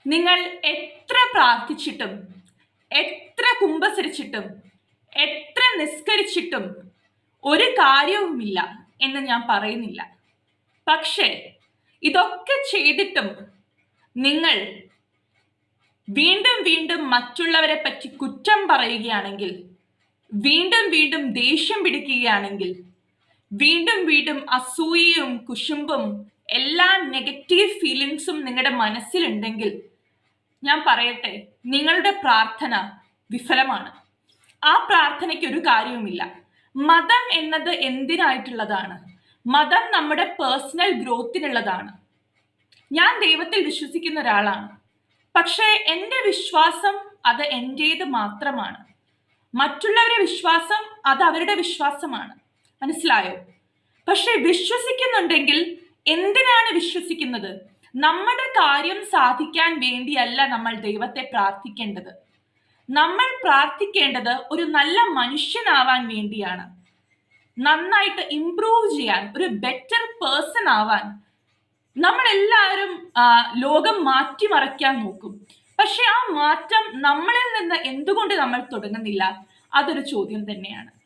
നിങ്ങൾ എത്ര പ്രാർത്ഥിച്ചിട്ടും, എത്ര കുമ്പസരിച്ചിട്ടും, എത്ര നിസ്കരിച്ചിട്ടും ഒരു കാര്യവുമില്ല എന്ന് ഞാൻ പറയുന്നില്ല. പക്ഷേ ഇതൊക്കെ ചെയ്തിട്ടും നിങ്ങൾ വീണ്ടും വീണ്ടും മറ്റുള്ളവരെ പറ്റി കുറ്റം പറയുകയാണെങ്കിൽ, വീണ്ടും വീണ്ടും ദേഷ്യം പിടിക്കുകയാണെങ്കിൽ, വീണ്ടും വീണ്ടും അസൂയയും കുശുമ്പും എല്ലാ നെഗറ്റീവ് ഫീലിങ്സും നിങ്ങളുടെ മനസ്സിലുണ്ടെങ്കിൽ ഞാൻ പറയട്ടെ, നിങ്ങളുടെ പ്രാർത്ഥന വിഫലമാണ്. ആ പ്രാർത്ഥനയ്ക്ക് ഒരു കാര്യവുമില്ല. മതം എന്നത് എന്തിനായിട്ടുള്ളതാണ്? മതം നമ്മുടെ പേഴ്സണൽ ഗ്രോത്തിനുള്ളതാണ്. ഞാൻ ദൈവത്തിൽ വിശ്വസിക്കുന്ന ഒരാളാണ്. പക്ഷേ എൻ്റെ വിശ്വാസം അത് എൻ്റേത് മാത്രമാണ്. മറ്റുള്ളവരുടെ വിശ്വാസം അത് അവരുടെ വിശ്വാസമാണ്. മനസ്സിലായോ? പക്ഷെ വിശ്വസിക്കുന്നുണ്ടെങ്കിൽ എന്തിനാണ് വിശ്വസിക്കുന്നത്? നമ്മുടെ കാര്യം സാധിക്കാൻ വേണ്ടിയല്ല നമ്മൾ ദൈവത്തെ പ്രാർത്ഥിക്കേണ്ടത്. നമ്മൾ പ്രാർത്ഥിക്കേണ്ടത് ഒരു നല്ല മനുഷ്യനാവാൻ വേണ്ടിയാണ്. നന്നായിട്ട് ഇംപ്രൂവ് ചെയ്യാൻ, ഒരു ബെറ്റർ പേഴ്സൺ ആവാൻ. നമ്മളെല്ലാവരും ലോകം മാറ്റിമറിക്കാൻ നോക്കും. പക്ഷെ ആ മാറ്റം നമ്മളിൽ നിന്ന് എന്തുകൊണ്ട് നമ്മൾ തുടങ്ങുന്നില്ല? അതൊരു ചോദ്യം തന്നെയാണ്.